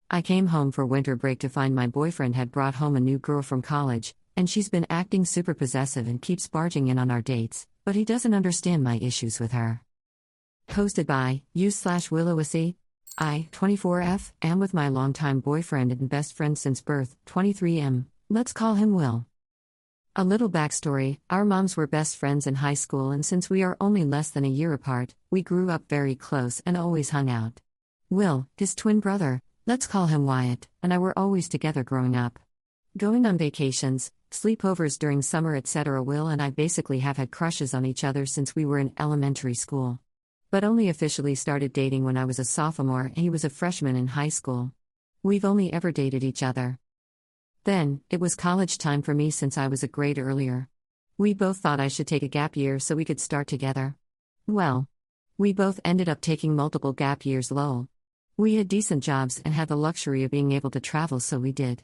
I came home for winter break to find my boyfriend had brought home a new girl from college, and she's been acting super possessive and keeps barging in on our dates, but he doesn't understand my issues with her. Posted by /willowicey. I, 24F, am with my longtime boyfriend and best friend since birth, 23M. Let's call him Will. A little backstory: our moms were best friends in high school, and since we are only less than a year apart, we grew up very close and always hung out. Will, his twin brother, let's call him Wyatt, and I were always together growing up. Going on vacations, sleepovers during summer, etc. Will and I basically have had crushes on each other since we were in elementary school. But only officially started dating when I was a sophomore and he was a freshman in high school. We've only ever dated each other. Then, it was college time for me since I was a grade earlier. We both thought I should take a gap year so we could start together. Well, we both ended up taking multiple gap years. Lol. We had decent jobs and had the luxury of being able to travel, so we did.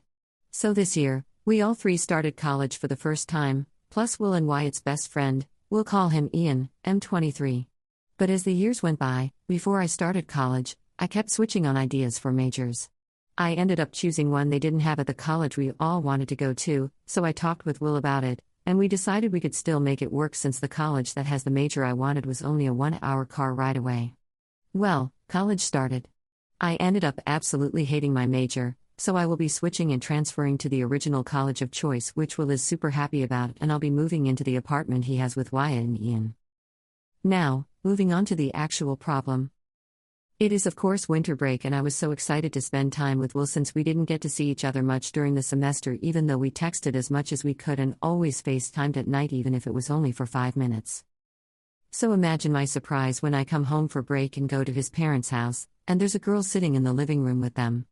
So this year, we all three started college for the first time, plus Will and Wyatt's best friend, we'll call him Ian, M23. But as the years went by, before I started college, I kept switching on ideas for majors. I ended up choosing one they didn't have at the college we all wanted to go to, so I talked with Will about it, and we decided we could still make it work since the college that has the major I wanted was only a 1-hour car ride away. Well, college started. I ended up absolutely hating my major, so I will be switching and transferring to the original college of choice, which Will is super happy about, and I'll be moving into the apartment he has with Wyatt and Ian. Now, moving on to the actual problem. It is of course winter break, and I was so excited to spend time with Will since we didn't get to see each other much during the semester, even though we texted as much as we could and always FaceTimed at night, even if it was only for 5 minutes. So imagine my surprise when I come home for break and go to his parents' house, and there's a girl sitting in the living room with them.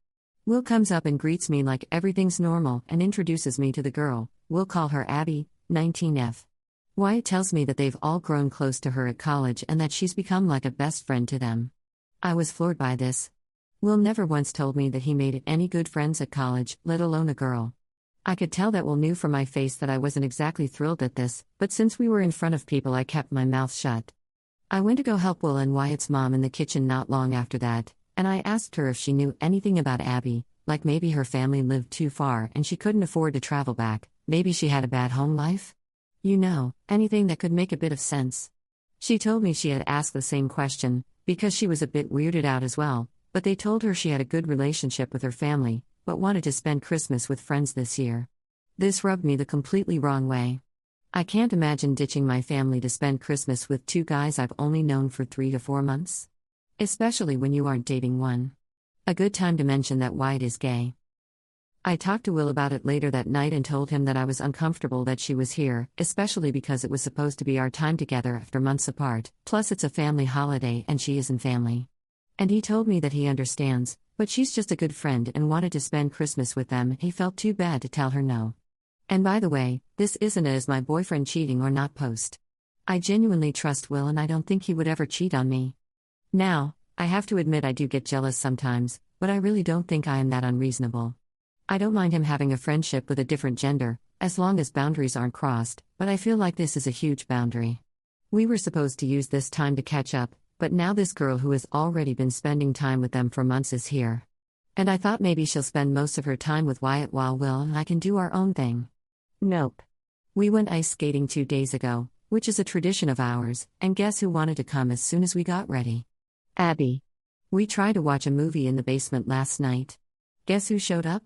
Will comes up and greets me like everything's normal and introduces me to the girl. We'll call her Abby, 19F. Wyatt tells me that they've all grown close to her at college and that she's become like a best friend to them. I was floored by this. Will never once told me that he made any good friends at college, let alone a girl. I could tell that Will knew from my face that I wasn't exactly thrilled at this, but since we were in front of people, I kept my mouth shut. I went to go help Will and Wyatt's mom in the kitchen not long after that, and I asked her if she knew anything about Abby, like maybe her family lived too far and she couldn't afford to travel back, maybe she had a bad home life? You know, anything that could make a bit of sense. She told me she had asked the same question, because she was a bit weirded out as well, but they told her she had a good relationship with her family, but wanted to spend Christmas with friends this year. This rubbed me the completely wrong way. I can't imagine ditching my family to spend Christmas with two guys I've only known for 3 to 4 months. Especially when you aren't dating one. A good time to mention that Wyatt is gay. I talked to Will about it later that night and told him that I was uncomfortable that she was here, especially because it was supposed to be our time together after months apart, plus it's a family holiday and she isn't family. And he told me that he understands, but she's just a good friend and wanted to spend Christmas with them. He felt too bad to tell her no. And by the way, this isn't as my boyfriend cheating or not post. I genuinely trust Will and I don't think he would ever cheat on me. Now, I have to admit I do get jealous sometimes, but I really don't think I am that unreasonable. I don't mind him having a friendship with a different gender, as long as boundaries aren't crossed, but I feel like this is a huge boundary. We were supposed to use this time to catch up, but now this girl who has already been spending time with them for months is here. And I thought maybe she'll spend most of her time with Wyatt while Will and I can do our own thing. Nope. We went ice skating 2 days ago, which is a tradition of ours, and guess who wanted to come as soon as we got ready? Abby. We tried to watch a movie in the basement last night. Guess who showed up?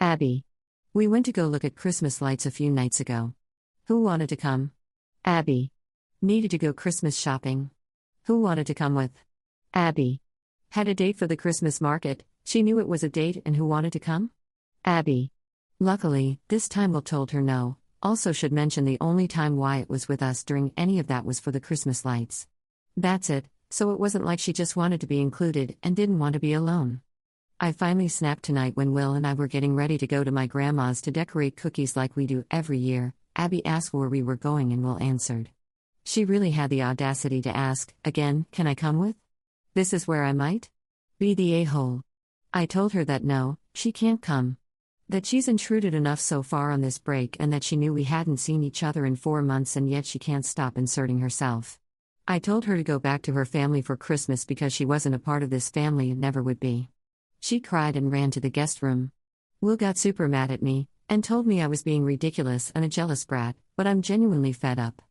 Abby. We went to go look at Christmas lights a few nights ago. Who wanted to come? Abby. Needed to go Christmas shopping. Who wanted to come with? Abby. Had a date for the Christmas market, she knew it was a date and who wanted to come? Abby. Luckily, this time Will told her no. Also should mention the only time Wyatt was with us during any of that was for the Christmas lights. That's it, so it wasn't like she just wanted to be included and didn't want to be alone. I finally snapped tonight when Will and I were getting ready to go to my grandma's to decorate cookies like we do every year. Abby asked where we were going and Will answered. She really had the audacity to ask, again, can I come with? This is where I might be the a-hole. I told her that no, she can't come. That she's intruded enough so far on this break and that she knew we hadn't seen each other in 4 months and yet she can't stop inserting herself. I told her to go back to her family for Christmas because she wasn't a part of this family and never would be. She cried and ran to the guest room. Will got super mad at me, and told me I was being ridiculous and a jealous brat, but I'm genuinely fed up.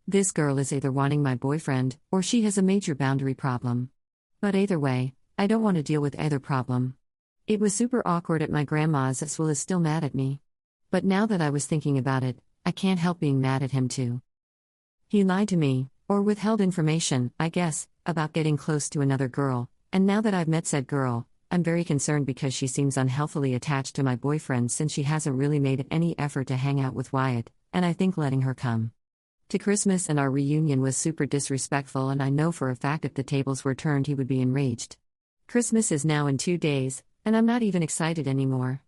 This girl is either wanting my boyfriend, or she has a major boundary problem. But either way, I don't want to deal with either problem. It was super awkward at my grandma's as Will is still mad at me. But now that I was thinking about it, I can't help being mad at him too. He lied to me, or withheld information, I guess, about getting close to another girl, and now that I've met said girl, I'm very concerned because she seems unhealthily attached to my boyfriend since she hasn't really made any effort to hang out with Wyatt, and I think letting her come to Christmas and our reunion was super disrespectful, and I know for a fact if the tables were turned he would be enraged. Christmas is now in 2 days, and I'm not even excited anymore.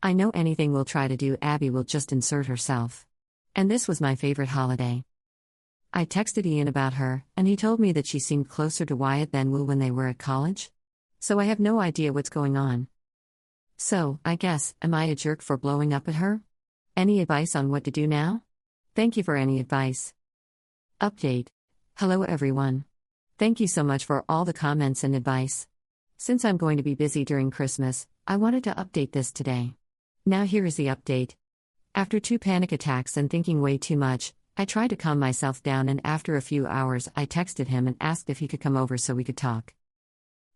I know anything we'll try to do, Abby will just insert herself. And this was my favorite holiday. I texted Ian about her, and he told me that she seemed closer to Wyatt than Will when they were at college. So I have no idea what's going on. So, I guess, am I a jerk for blowing up at her? Any advice on what to do now? Thank you for any advice. Update. Hello everyone. Thank you so much for all the comments and advice. Since I'm going to be busy during Christmas, I wanted to update this today. Now here is the update. After 2 panic attacks and thinking way too much, I tried to calm myself down, and after a few hours I texted him and asked if he could come over so we could talk.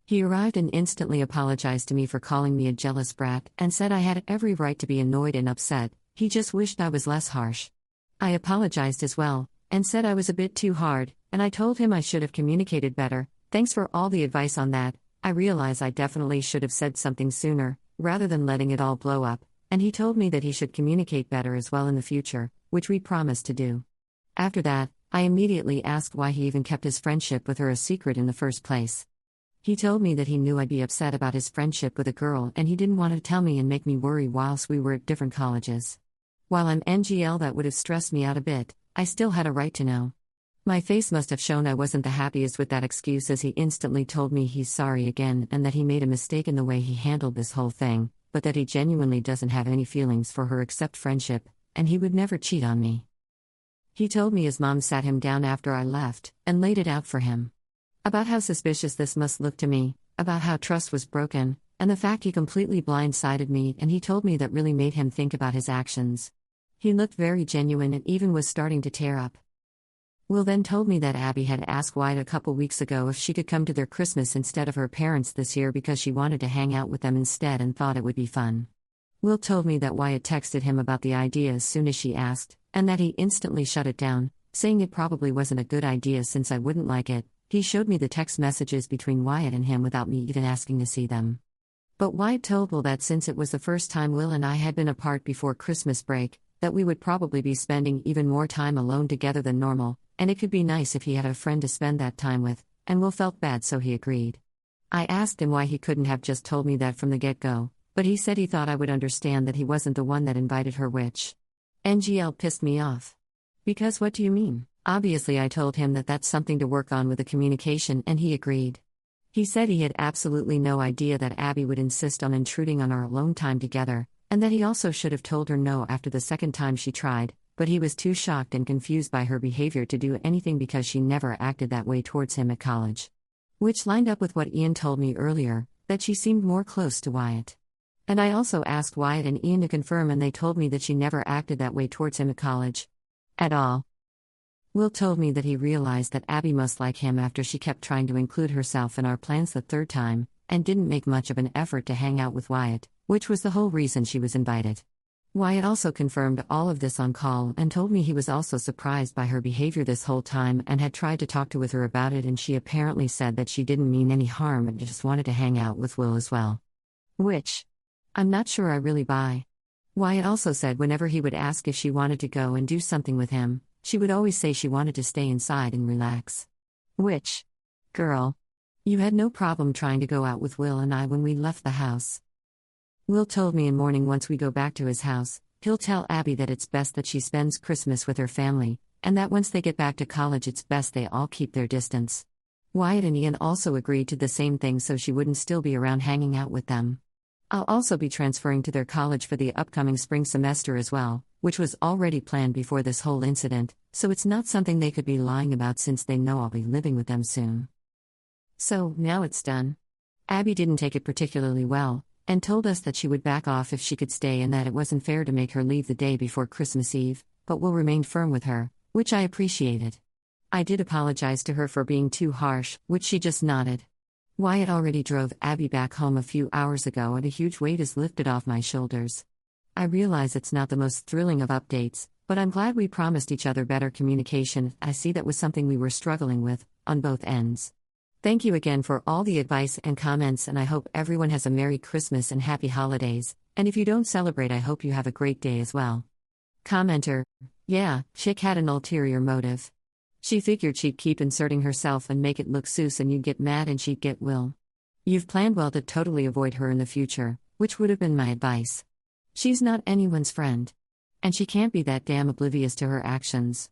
He arrived and instantly apologized to me for calling me a jealous brat and said I had every right to be annoyed and upset, he just wished I was less harsh. I apologized as well, and said I was a bit too hard, and I told him I should have communicated better. Thanks for all the advice on that. I realize I definitely should have said something sooner, rather than letting it all blow up, and he told me that he should communicate better as well in the future, which we promised to do. After that, I immediately asked why he even kept his friendship with her a secret in the first place. He told me that he knew I'd be upset about his friendship with a girl and he didn't want to tell me and make me worry whilst we were at different colleges. While I'm NGL, that would have stressed me out a bit, I still had a right to know. My face must have shown I wasn't the happiest with that excuse, as he instantly told me he's sorry again and that he made a mistake in the way he handled this whole thing, but that he genuinely doesn't have any feelings for her except friendship, and he would never cheat on me. He told me his mom sat him down after I left and laid it out for him. About how suspicious this must look to me, about how trust was broken, and the fact he completely blindsided me, and he told me that really made him think about his actions. He looked very genuine and even was starting to tear up. Will then told me that Abby had asked Wyatt a couple weeks ago if she could come to their Christmas instead of her parents this year because she wanted to hang out with them instead and thought it would be fun. Will told me that Wyatt texted him about the idea as soon as she asked, and that he instantly shut it down, saying it probably wasn't a good idea since I wouldn't like it. He showed me the text messages between Wyatt and him without me even asking to see them. But Wyatt told Will that since it was the first time Will and I had been apart before Christmas break, that we would probably be spending even more time alone together than normal, and it could be nice if he had a friend to spend that time with, and Will felt bad so he agreed. I asked him why he couldn't have just told me that from the get-go, but he said he thought I would understand that he wasn't the one that invited her, which NGL pissed me off. Because what do you mean? Obviously I told him that that's something to work on with the communication, and he agreed. He said he had absolutely no idea that Abby would insist on intruding on our alone time together, and that he also should have told her no after the second time she tried, but he was too shocked and confused by her behavior to do anything because she never acted that way towards him at college. Which lined up with what Ian told me earlier, that she seemed more close to Wyatt. And I also asked Wyatt and Ian to confirm, and they told me that she never acted that way towards him at college. At all. Will told me that he realized that Abby must like him after she kept trying to include herself in our plans the third time, and didn't make much of an effort to hang out with Wyatt, which was the whole reason she was invited. Wyatt also confirmed all of this on call and told me he was also surprised by her behavior this whole time and had tried to talk to with her about it, and she apparently said that she didn't mean any harm and just wanted to hang out with Will as well. Which I'm not sure I really buy. Wyatt also said whenever he would ask if she wanted to go and do something with him, she would always say she wanted to stay inside and relax. Which, girl, you had no problem trying to go out with Will and I when we left the house. Will told me in morning once we go back to his house, he'll tell Abby that it's best that she spends Christmas with her family, and that once they get back to college it's best they all keep their distance. Wyatt and Ian also agreed to the same thing so she wouldn't still be around hanging out with them. I'll also be transferring to their college for the upcoming spring semester as well, which was already planned before this whole incident, so it's not something they could be lying about since they know I'll be living with them soon. So, now it's done. Abby didn't take it particularly well, and told us that she would back off if she could stay and that it wasn't fair to make her leave the day before Christmas Eve, but will remain firm with her, which I appreciated. I did apologize to her for being too harsh, which she just nodded. Wyatt already drove Abby back home a few hours ago and a huge weight is lifted off my shoulders. I realize it's not the most thrilling of updates, but I'm glad we promised each other better communication. I see that was something we were struggling with, on both ends. Thank you again for all the advice and comments, and I hope everyone has a Merry Christmas and Happy Holidays, and if you don't celebrate, I hope you have a great day as well. Commenter: yeah, chick had an ulterior motive. She figured she'd keep inserting herself and make it look sus and you'd get mad and she'd get Will. You've planned well to totally avoid her in the future, which would have been my advice. She's not anyone's friend. And she can't be that damn oblivious to her actions.